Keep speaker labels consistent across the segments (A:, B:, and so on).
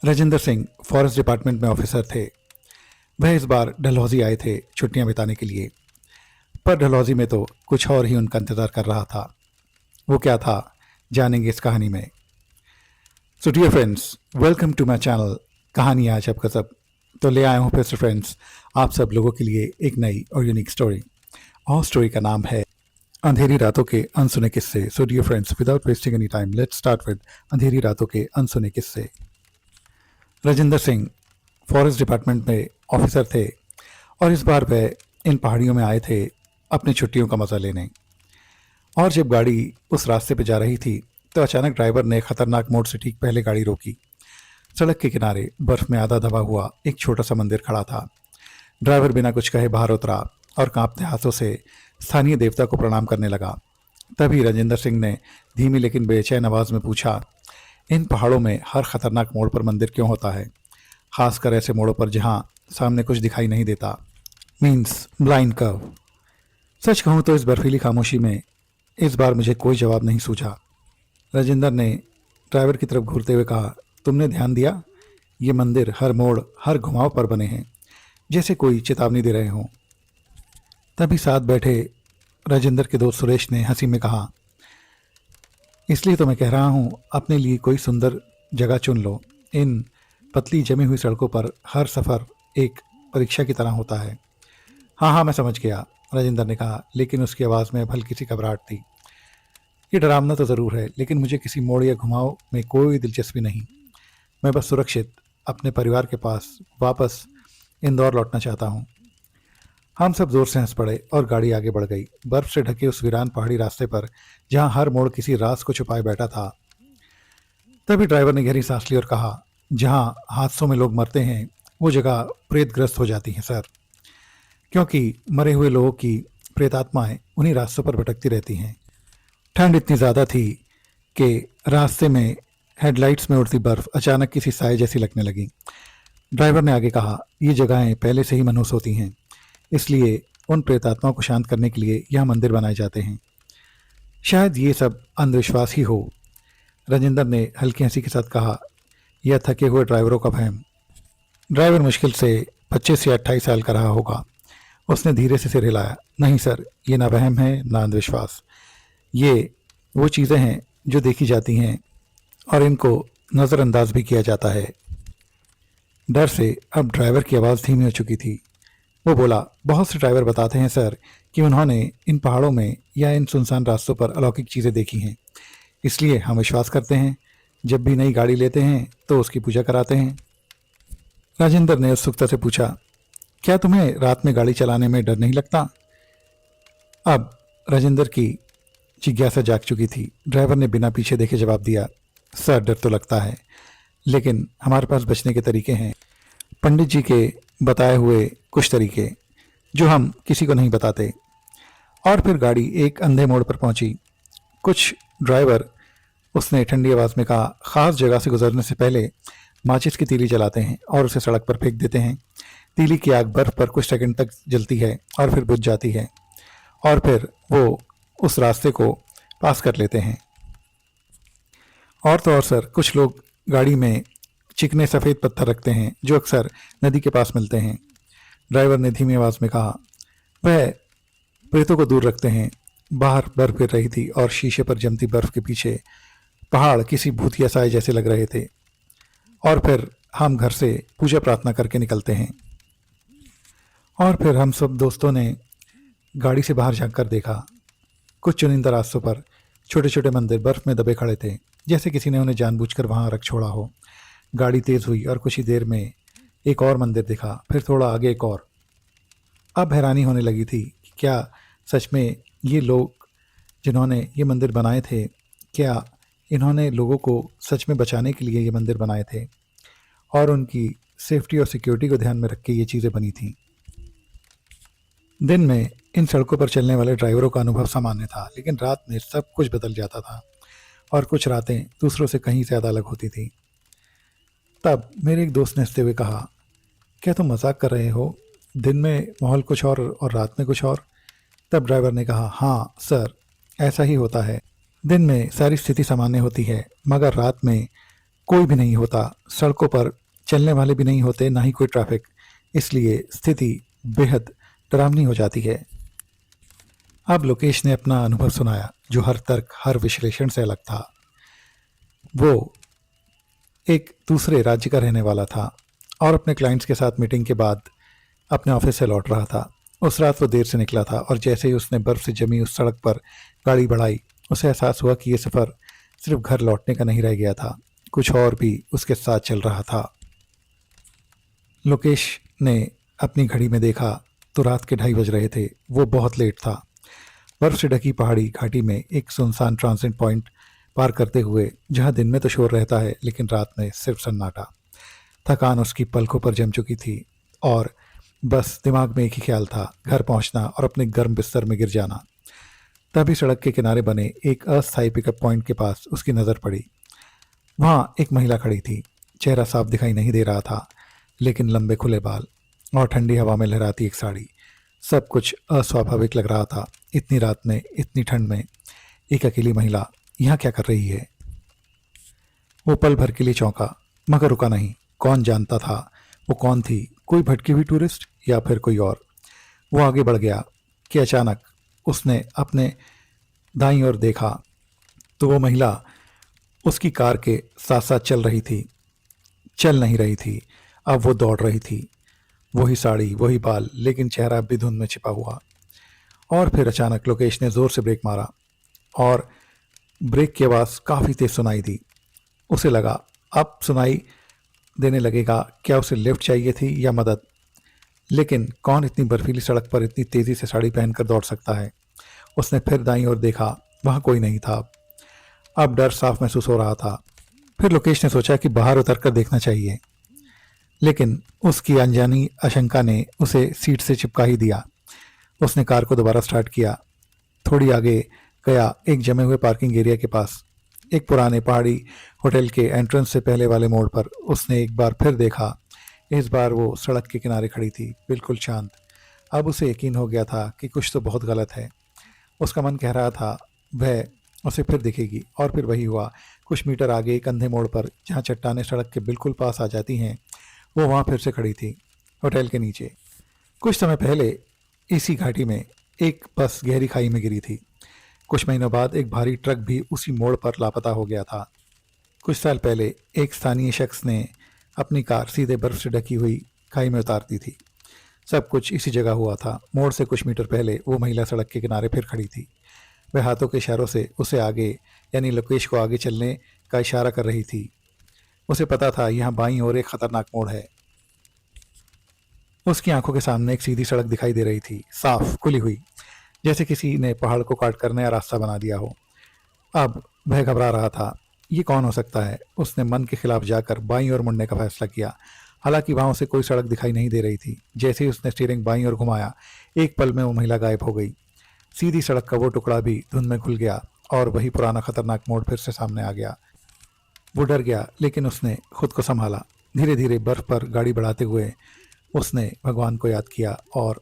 A: Rajendra Singh forest department में officer थे। वह इस बार डलहौजी आए थे छुट्टियां बिताने के लिए। पर डलहौजी में तो कुछ और ही उनका इंतज़ार कर रहा था। वो क्या था, जानेंगे इस कहानी में। So dear friends, welcome to my channel कहानी आज अब गज़ब। तो ले आया हूँ फिर से फ्रेंड्स आप सब लोगों के लिए एक नई और यूनिक स्टोरी। और स्टोरी का नाम है अंधेरी रातों के अनसुने किस्से। So dear friends, without wasting any time let's start with अंधेरी रातों के अनसुने किस्से। राजेंद्र सिंह फॉरेस्ट डिपार्टमेंट में ऑफिसर थे और इस बार वह इन पहाड़ियों में आए थे अपनी छुट्टियों का मज़ा लेने। और जब गाड़ी उस रास्ते पर जा रही थी तो अचानक ड्राइवर ने खतरनाक मोड़ से ठीक पहले गाड़ी रोकी। सड़क के किनारे बर्फ में आधा दबा हुआ एक छोटा सा मंदिर खड़ा था। ड्राइवर बिना कुछ कहे बाहर उतरा और कांपते हाथों से स्थानीय देवता को प्रणाम करने लगा। तभी राजेंद्र सिंह ने धीमी लेकिन बेचैन आवाज़ में पूछा, इन पहाड़ों में हर खतरनाक मोड़ पर मंदिर क्यों होता है, खासकर ऐसे मोड़ों पर जहां सामने कुछ दिखाई नहीं देता, मीन्स ब्लाइंड कर्व। सच कहूं तो इस बर्फीली खामोशी में इस बार मुझे कोई जवाब नहीं सूझा। राजेंद्र ने ड्राइवर की तरफ घूरते हुए कहा, तुमने ध्यान दिया, ये मंदिर हर मोड़ हर घुमाव पर बने हैं, जैसे कोई चेतावनी दे रहे हों। तभी साथ बैठे राजेंद्र के दोस्त सुरेश ने हंसी में कहा, इसलिए तो मैं कह रहा हूँ अपने लिए कोई सुंदर जगह चुन लो। इन पतली जमी हुई सड़कों पर हर सफ़र एक परीक्षा की तरह होता है। हाँ हाँ, मैं समझ गया, राजेंद्र ने कहा, लेकिन उसकी आवाज़ में हल्की सी घबराहट थी। ये डरावना तो ज़रूर है, लेकिन मुझे किसी मोड़ या घुमाव में कोई दिलचस्पी नहीं। मैं बस सुरक्षित अपने परिवार के पास वापस इंदौर लौटना चाहता हूँ। हम सब जोर से हंस पड़े और गाड़ी आगे बढ़ गई। बर्फ से ढके उस वीरान पहाड़ी रास्ते पर जहां हर मोड़ किसी राज को छुपाए बैठा था। तभी ड्राइवर ने गहरी सांस ली और कहा, जहां हादसों में लोग मरते हैं वो जगह प्रेतग्रस्त हो जाती हैं सर, क्योंकि मरे हुए लोगों की प्रेतात्माएं उन्हीं रास्तों पर भटकती रहती हैं। ठंड इतनी ज़्यादा थी कि रास्ते में हेडलाइट्स में उड़ती बर्फ अचानक किसी साए जैसी लगने लगी। ड्राइवर ने आगे कहा, ये जगहें पहले से ही मनहूस होती हैं, इसलिए उन प्रेतात्माओं को शांत करने के लिए यह मंदिर बनाए जाते हैं। शायद ये सब अंधविश्वास ही हो, राजेंद्र ने हल्की हंसी के साथ कहा, यह थके हुए ड्राइवरों का वहम। ड्राइवर मुश्किल से 25 या 28 साल का रहा होगा। उसने धीरे से सिर हिलाया, नहीं सर, ये ना वहम है ना अंधविश्वास। ये वो चीज़ें हैं जो देखी जाती हैं और इनको नज़रअंदाज भी किया जाता है। डर से अब ड्राइवर की आवाज़ धीमी हो चुकी थी। वो बोला, बहुत से ड्राइवर बताते हैं सर कि उन्होंने इन पहाड़ों में या इन सुनसान रास्तों पर अलौकिक चीज़ें देखी हैं, इसलिए हम विश्वास करते हैं। जब भी नई गाड़ी लेते हैं तो उसकी पूजा कराते हैं। राजेंद्र ने उत्सुकता से पूछा, क्या तुम्हें रात में गाड़ी चलाने में डर नहीं लगता? अब राजेंद्र की जिज्ञासा जाग चुकी थी। ड्राइवर ने बिना पीछे देखे जवाब दिया, सर डर तो लगता है, लेकिन हमारे पास बचने के तरीके हैं। पंडित जी के बताए हुए कुछ तरीके जो हम किसी को नहीं बताते। और फिर गाड़ी एक अंधे मोड़ पर पहुंची। कुछ ड्राइवर, उसने ठंडी आवाज़ में कहा, ख़ास जगह से गुजरने से पहले माचिस की तीली जलाते हैं और उसे सड़क पर फेंक देते हैं। तीली की आग बर्फ पर कुछ सेकंड तक जलती है और फिर बुझ जाती है और फिर वो उस रास्ते को पास कर लेते हैं। और तो और सर, कुछ लोग गाड़ी में चिकने सफ़ेद पत्थर रखते हैं जो अक्सर नदी के पास मिलते हैं। ड्राइवर ने धीमी आवाज़ में कहा, वह प्रेतों को दूर रखते हैं। बाहर बर्फ गिर रही थी और शीशे पर जमती बर्फ के पीछे पहाड़ किसी भूतिया साए जैसे लग रहे थे। और फिर हम घर से पूजा प्रार्थना करके निकलते हैं। और फिर हम सब दोस्तों ने गाड़ी से बाहर झांक कर देखा। कुछ चुनिंदा रास्तों पर छोटे छोटे मंदिर बर्फ में दबे खड़े थे, जैसे किसी ने उन्हें जानबूझकर वहां रख छोड़ा हो। गाड़ी तेज हुई और कुछ ही देर में एक और मंदिर दिखा, फिर थोड़ा आगे एक और। अब हैरानी होने लगी थी कि क्या सच में ये लोग जिन्होंने ये मंदिर बनाए थे, क्या इन्होंने लोगों को सच में बचाने के लिए ये मंदिर बनाए थे और उनकी सेफ्टी और सिक्योरिटी को ध्यान में रख के ये चीज़ें बनी थी। दिन में इन सड़कों पर चलने वाले ड्राइवरों का अनुभव सामान्य था, लेकिन रात में सब कुछ बदल जाता था और कुछ रातें दूसरों से कहीं ज़्यादा अलग होती थी। तब मेरे एक दोस्त ने हंसते हुए कहा, क्या तुम मजाक कर रहे हो? दिन में माहौल कुछ और रात में कुछ और। तब ड्राइवर ने कहा, हाँ सर, ऐसा ही होता है। दिन में सारी स्थिति सामान्य होती है, मगर रात में कोई भी नहीं होता, सड़कों पर चलने वाले भी नहीं होते, ना ही कोई ट्रैफिक। इसलिए स्थिति बेहद डरावनी हो जाती है। अब लोकेश ने अपना अनुभव सुनाया, जो हर तर्क, हर विश्लेषण से अलग था। वो एक दूसरे राज्य का रहने वाला था और अपने क्लाइंट्स के साथ मीटिंग के बाद अपने ऑफिस से लौट रहा था। उस रात वो देर से निकला था और जैसे ही उसने बर्फ से जमी उस सड़क पर गाड़ी बढ़ाई, उसे एहसास हुआ कि ये सफ़र सिर्फ घर लौटने का नहीं रह गया था, कुछ और भी उसके साथ चल रहा था। लोकेश ने अपनी घड़ी में देखा तो रात के 2:30 बज रहे थे। वो बहुत लेट था। बर्फ से ढकी पहाड़ी घाटी में एक सुनसान ट्रांजिट पॉइंट पार करते हुए, जहां दिन में तो शोर रहता है लेकिन रात में सिर्फ सन्नाटा। थकान उसकी पलकों पर जम चुकी थी और बस दिमाग में एक ही ख्याल था, घर पहुंचना और अपने गर्म बिस्तर में गिर जाना। तभी सड़क के किनारे बने एक अस्थायी पिकअप पॉइंट के पास उसकी नज़र पड़ी। वहां एक महिला खड़ी थी। चेहरा साफ दिखाई नहीं दे रहा था, लेकिन लंबे खुले बाल और ठंडी हवा में लहराती एक साड़ी, सब कुछ अस्वाभाविक लग रहा था। इतनी रात में, इतनी ठंड में एक अकेली महिला यहाँ क्या कर रही है? वो पल भर के लिए चौंका, मगर रुका नहीं। कौन जानता था वो कौन थी? कोई भटकी हुई टूरिस्ट या फिर कोई और? वो आगे बढ़ गया कि अचानक उसने अपने दाईं ओर देखा तो वो महिला उसकी कार के साथ साथ चल रही थी। चल नहीं रही थी, अब वो दौड़ रही थी। वही साड़ी, वही बाल, लेकिन चेहरा अब भी धुंध में छिपा हुआ। और फिर अचानक लोकेश ने जोर से ब्रेक मारा और ब्रेक की आवाज़ काफ़ी तेज सुनाई दी। उसे लगा अब सुनाई देने लगेगा। क्या उसे लिफ्ट चाहिए थी या मदद? लेकिन कौन इतनी बर्फीली सड़क पर इतनी तेज़ी से साड़ी पहनकर दौड़ सकता है? उसने फिर दाईं ओर देखा, वहाँ कोई नहीं था। अब डर साफ महसूस हो रहा था। फिर लोकेश ने सोचा कि बाहर उतर कर देखना चाहिए, लेकिन उसकी अनजानी आशंका ने उसे सीट से चिपका ही दिया। उसने कार को दोबारा स्टार्ट किया। थोड़ी आगे गया, एक जमे हुए पार्किंग एरिया के पास, एक पुराने पहाड़ी होटल के एंट्रेंस से पहले वाले मोड़ पर उसने एक बार फिर देखा। इस बार वो सड़क के किनारे खड़ी थी, बिल्कुल शांत। अब उसे यकीन हो गया था कि कुछ तो बहुत गलत है। उसका मन कह रहा था वह उसे फिर दिखेगी, और फिर वही हुआ। कुछ मीटर आगे एक अंधे मोड़ पर, जहाँ चट्टानें सड़क के बिल्कुल पास आ जाती हैं, वो वहाँ फिर से खड़ी थी, होटल के नीचे। कुछ समय पहले इसी घाटी में एक बस गहरी खाई में गिरी थी। कुछ महीनों बाद एक भारी ट्रक भी उसी मोड़ पर लापता हो गया था। कुछ साल पहले एक स्थानीय शख्स ने अपनी कार सीधे बर्फ से ढकी हुई खाई में उतार दी थी। सब कुछ इसी जगह हुआ था। मोड़ से कुछ मीटर पहले वो महिला सड़क के किनारे फिर खड़ी थी। वह हाथों के इशारों से उसे आगे, यानी लोकेश को आगे चलने का इशारा कर रही थी। उसे पता था यहाँ बाईं ओर एक खतरनाक मोड़ है। उसकी आंखों के सामने एक सीधी सड़क दिखाई दे रही थी, साफ खुली हुई, जैसे किसी ने पहाड़ को काट कर नया रास्ता बना दिया हो। अब वह घबरा रहा था। ये कौन हो सकता है? उसने मन के खिलाफ जाकर बाईं ओर मुड़ने का फैसला किया। हालांकि वहां उसे कोई सड़क दिखाई नहीं दे रही थी। जैसे ही उसने स्टीयरिंग बाईं ओर घुमाया, एक पल में वो महिला गायब हो गई। सीधी सड़क का वो टुकड़ा भी धुंध में खुल गया और वही पुराना खतरनाक मोड़ फिर से सामने आ गया। वो डर गया, लेकिन उसने खुद को संभाला। धीरे धीरे बर्फ पर गाड़ी बढ़ाते हुए उसने भगवान को याद किया और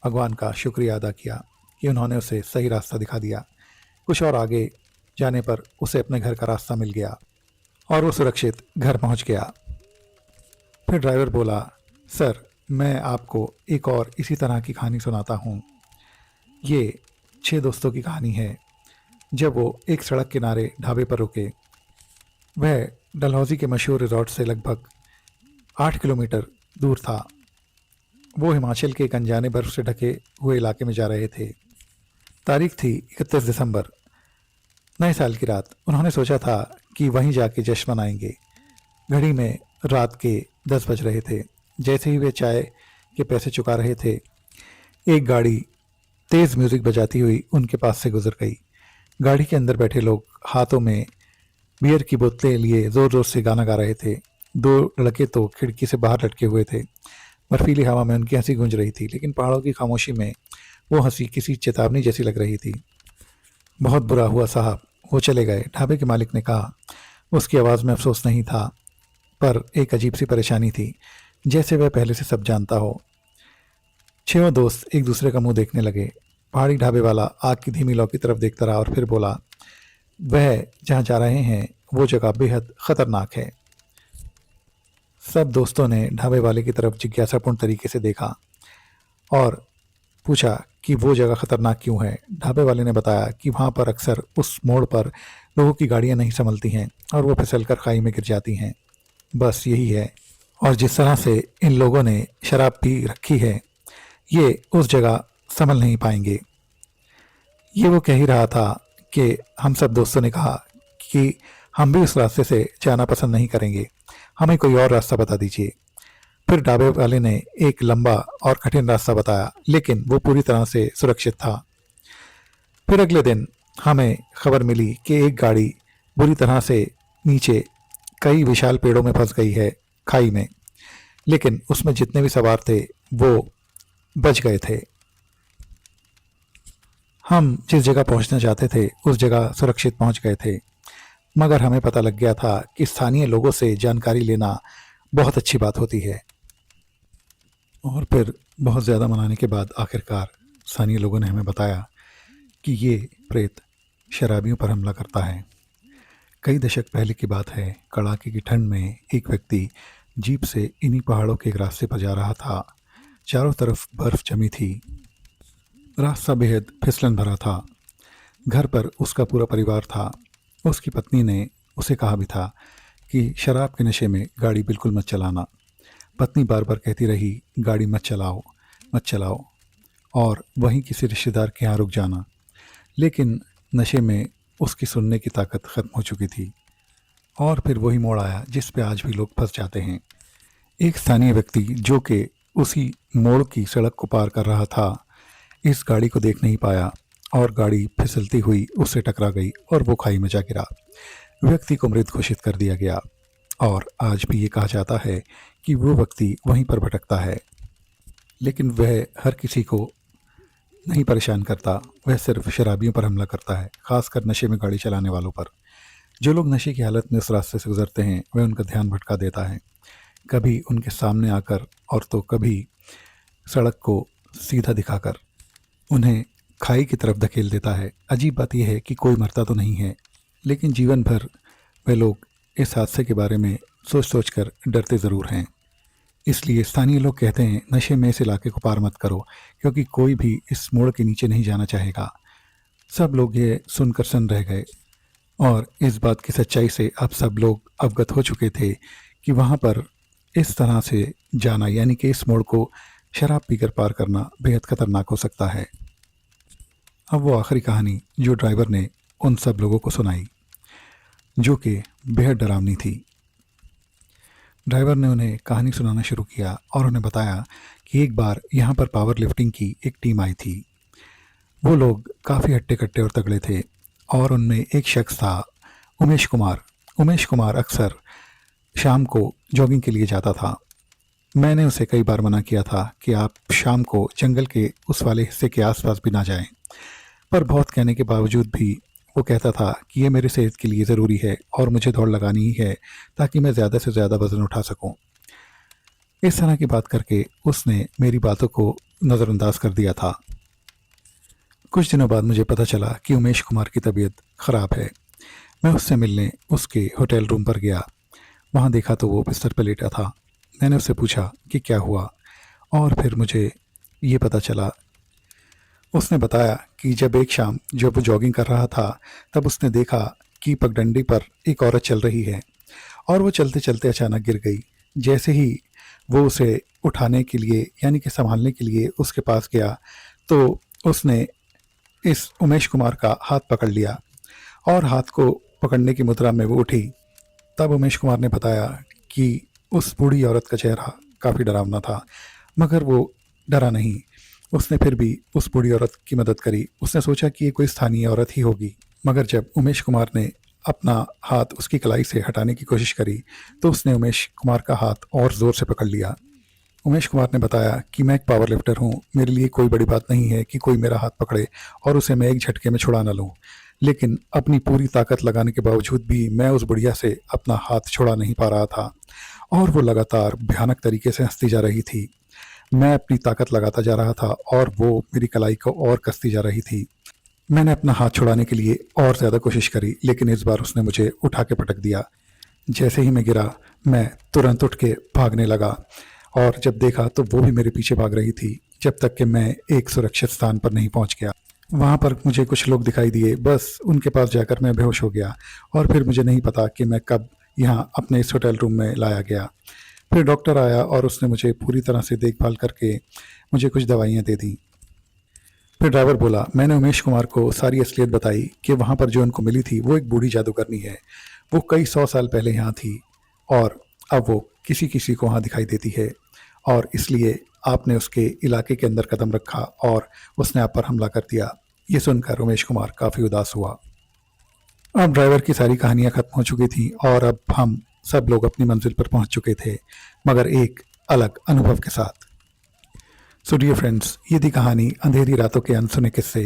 A: भगवान का शुक्रिया अदा किया कि उन्होंने उसे सही रास्ता दिखा दिया। कुछ और आगे जाने पर उसे अपने घर का रास्ता मिल गया और वो सुरक्षित घर पहुंच गया। फिर ड्राइवर बोला, सर, मैं आपको एक और इसी तरह की कहानी सुनाता हूँ। ये 6 दोस्तों की कहानी है। जब वो एक सड़क किनारे ढाबे पर रुके, वह डलहौजी के मशहूर रिजॉर्ट से लगभग 8 किलोमीटर दूर था। वो हिमाचल के एक अनजाने बर्फ से ढके हुए इलाके में जा रहे थे। तारीख थी 31 दिसंबर, नए साल की रात। उन्होंने सोचा था कि वहीं जाके जश्न मनाएंगे। घड़ी में रात के 10 बज रहे थे। जैसे ही वे चाय के पैसे चुका रहे थे, एक गाड़ी तेज़ म्यूज़िक बजाती हुई उनके पास से गुजर गई। गाड़ी के अंदर बैठे लोग हाथों में बियर की बोतलें लिए ज़ोर ज़ोर से गाना गा रहे थे। 2 लड़के तो खिड़की से बाहर लटके हुए थे। बर्फीली हवा में उनकी हंसी गूंज रही थी, लेकिन पहाड़ों की खामोशी में वो हंसी किसी चेतावनी जैसी लग रही थी। बहुत बुरा हुआ साहब, वो चले गए, ढाबे के मालिक ने कहा। उसकी आवाज़ में अफसोस नहीं था, पर एक अजीब सी परेशानी थी, जैसे वह पहले से सब जानता हो। 6 दोस्त एक दूसरे का मुंह देखने लगे। पहाड़ी ढाबे वाला आग की धीमी लौ की तरफ देखता रहा और फिर बोला, वह जहाँ जा रहे हैं वो जगह बेहद ख़तरनाक है। सब दोस्तों ने ढाबे वाले की तरफ जिज्ञासापूर्ण तरीके से देखा और पूछा कि वो जगह खतरनाक क्यों है। ढाबे वाले ने बताया कि वहाँ पर अक्सर उस मोड़ पर लोगों की गाड़ियाँ नहीं संभलती हैं और वो फिसलकर खाई में गिर जाती हैं। बस यही है। और जिस तरह से इन लोगों ने शराब पी रखी है, ये उस जगह संभल नहीं पाएंगे। ये वो कह ही रहा था कि हम सब दोस्तों ने कहा कि हम भी उस रास्ते से जाना पसंद नहीं करेंगे, हमें कोई और रास्ता बता दीजिए। फिर ढाबे वाले ने एक लंबा और कठिन रास्ता बताया, लेकिन वो पूरी तरह से सुरक्षित था। फिर अगले दिन हमें खबर मिली कि एक गाड़ी बुरी तरह से नीचे कई विशाल पेड़ों में फंस गई है, खाई में, लेकिन उसमें जितने भी सवार थे वो बच गए थे। हम जिस जगह पहुंचना चाहते थे उस जगह सुरक्षित पहुंच गए थे, मगर हमें पता लग गया था कि स्थानीय लोगों से जानकारी लेना बहुत अच्छी बात होती है। और फिर बहुत ज़्यादा मनाने के बाद आखिरकार स्थानीय लोगों ने हमें बताया कि ये प्रेत शराबियों पर हमला करता है। कई दशक पहले की बात है। कड़ाके की ठंड में एक व्यक्ति जीप से इन्हीं पहाड़ों के एक रास्ते पर जा रहा था। चारों तरफ बर्फ जमी थी, रास्ता बेहद फिसलन भरा था। घर पर उसका पूरा परिवार था। उसकी पत्नी ने उसे कहा भी था कि शराब के नशे में गाड़ी बिल्कुल मत चलाना। पत्नी बार बार कहती रही, गाड़ी मत चलाओ, मत चलाओ, और वहीं किसी रिश्तेदार के यहाँ रुक जाना। लेकिन नशे में उसकी सुनने की ताकत ख़त्म हो चुकी थी। और फिर वही मोड़ आया जिस पे आज भी लोग फंस जाते हैं। एक स्थानीय व्यक्ति जो कि उसी मोड़ की सड़क को पार कर रहा था, इस गाड़ी को देख नहीं पाया और गाड़ी फिसलती हुई उससे टकरा गई और वो खाई में जा गिरा। व्यक्ति को मृत घोषित कर दिया गया और आज भी ये कहा जाता है कि वो व्यक्ति वहीं पर भटकता है। लेकिन वह हर किसी को नहीं परेशान करता, वह सिर्फ शराबियों पर हमला करता है, खासकर नशे में गाड़ी चलाने वालों पर। जो लोग नशे की हालत में उस रास्ते से गुजरते हैं वह उनका ध्यान भटका देता है, कभी उनके सामने आकर और तो कभी सड़क को सीधा दिखाकर उन्हें खाई की तरफ धकेल देता है। अजीब बात यह है कि कोई मरता तो नहीं है, लेकिन जीवन भर वे लोग इस हादसे के बारे में सोच सोच कर डरते ज़रूर हैं। इसलिए स्थानीय लोग कहते हैं, नशे में इस इलाके को पार मत करो, क्योंकि कोई भी इस मोड़ के नीचे नहीं जाना चाहेगा। सब लोग ये सुनकर सन्न रह गए और इस बात की सच्चाई से अब सब लोग अवगत हो चुके थे कि वहाँ पर इस तरह से जाना, यानी कि इस मोड़ को शराब पीकर पार करना बेहद खतरनाक हो सकता है। अब वो आखिरी कहानी जो ड्राइवर ने उन सब लोगों को सुनाई, जो कि बेहद डरावनी थी। ड्राइवर ने उन्हें कहानी सुनाना शुरू किया और उन्हें बताया कि एक बार यहाँ पर पावर लिफ्टिंग की एक टीम आई थी। वो लोग काफ़ी हट्टे कट्टे और तगड़े थे और उनमें एक शख्स था, उमेश कुमार। उमेश कुमार अक्सर शाम को जॉगिंग के लिए जाता था। मैंने उसे कई बार मना किया था कि आप शाम को जंगल के उस वाले हिस्से के आसपास भी ना जाएं, पर बहुत कहने के बावजूद भी वो कहता था कि ये मेरी सेहत के लिए ज़रूरी है और मुझे दौड़ लगानी ही है ताकि मैं ज़्यादा से ज़्यादा वज़न उठा सकूं। इस तरह की बात करके उसने मेरी बातों को नज़रअंदाज कर दिया था। कुछ दिनों बाद मुझे पता चला कि उमेश कुमार की तबीयत ख़राब है। मैं उससे मिलने उसके होटल रूम पर गया। वहाँ देखा तो वो बिस्तर पर लेटा था। मैंने उससे पूछा कि क्या हुआ, और फिर मुझे ये पता चला। उसने बताया कि जब एक शाम जब वो जॉगिंग कर रहा था तब उसने देखा कि पगडंडी पर एक औरत चल रही है और वो चलते चलते अचानक गिर गई। जैसे ही वो उसे उठाने के लिए यानी कि संभालने के लिए उसके पास गया तो उसने इस उमेश कुमार का हाथ पकड़ लिया और हाथ को पकड़ने की मुद्रा में वो उठी। तब उमेश कुमार ने बताया कि उस बूढ़ी औरत का चेहरा काफ़ी डरावना था, मगर वो डरा नहीं। उसने फिर भी उस बूढ़ी औरत की मदद करी। उसने सोचा कि ये कोई स्थानीय औरत ही होगी, मगर जब उमेश कुमार ने अपना हाथ उसकी कलाई से हटाने की कोशिश करी तो उसने उमेश कुमार का हाथ और ज़ोर से पकड़ लिया। उमेश कुमार ने बताया कि मैं एक पावर लिफ्टर हूँ, मेरे लिए कोई बड़ी बात नहीं है कि कोई मेरा हाथ पकड़े और उसे मैं एक झटके में छुड़ा न लूँ, लेकिन अपनी पूरी ताकत लगाने के बावजूद भी मैं उस बुढ़िया से अपना हाथ छुड़ा नहीं पा रहा था और वो लगातार भयानक तरीके से हंसती जा रही थी। मैं अपनी ताकत लगाता जा रहा था और वो मेरी कलाई को और कसती जा रही थी। मैंने अपना हाथ छुड़ाने के लिए और ज़्यादा कोशिश करी, लेकिन इस बार उसने मुझे उठा के पटक दिया। जैसे ही मैं गिरा मैं तुरंत उठ के भागने लगा और जब देखा तो वो भी मेरे पीछे भाग रही थी, जब तक कि मैं एक सुरक्षित स्थान पर नहीं पहुंच गया। वहाँ पर मुझे कुछ लोग दिखाई दिए, बस उनके पास जाकर मैं बेहोश हो गया और फिर मुझे नहीं पता कि मैं कब यहाँ अपने इस होटल रूम में लाया गया। फिर डॉक्टर आया और उसने मुझे पूरी तरह से देखभाल करके मुझे कुछ दवाइयाँ दे दी। फिर ड्राइवर बोला, मैंने उमेश कुमार को सारी असलियत बताई कि वहाँ पर जो उनको मिली थी वो एक बूढ़ी जादूगरनी है। वो कई 100 साल पहले यहाँ थी और अब वो किसी किसी को वहाँ दिखाई देती है और इसलिए आपने उसके इलाके के अंदर कदम रखा और उसने आप पर हमला कर दिया। ये सुनकर उमेश कुमार काफ़ी उदास हुआ। अब ड्राइवर की सारी कहानियाँ खत्म हो चुकी थी और अब हम सब लोग अपनी मंजिल पर पहुंच चुके थे, मगर एक अलग अनुभव के साथ। सो डियर फ्रेंड्स, ये थी कहानी अंधेरी रातों के अनसुने किस्से।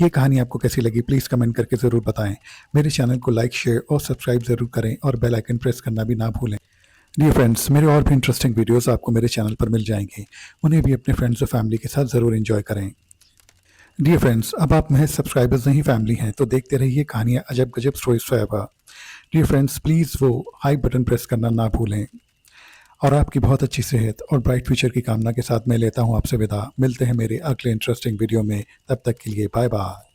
A: ये कहानी आपको कैसी लगी प्लीज़ कमेंट करके ज़रूर बताएं। मेरे चैनल को लाइक, शेयर और सब्सक्राइब ज़रूर करें और बेल आइकन प्रेस करना भी ना भूलें। डियर फ्रेंड्स, मेरे और भी इंटरेस्टिंग वीडियोस आपको मेरे चैनल पर मिल जाएंगे, उन्हें भी अपने फ्रेंड्स और फैमिली के साथ ज़रूर एंजॉय करें। डियर फ्रेंड्स, अब आप महज सब्सक्राइबर्स नहीं फैमिली हैं, तो देखते रहिए कहानियाँ अजब गजब stories forever. Dear friends, please वो हाई बटन प्रेस करना ना भूलें और आपकी बहुत अच्छी सेहत और ब्राइट फ्यूचर की कामना के साथ मैं लेता हूँ आपसे विदा। मिलते हैं मेरे अगले इंटरेस्टिंग वीडियो में, तब तक के लिए बाय बाय।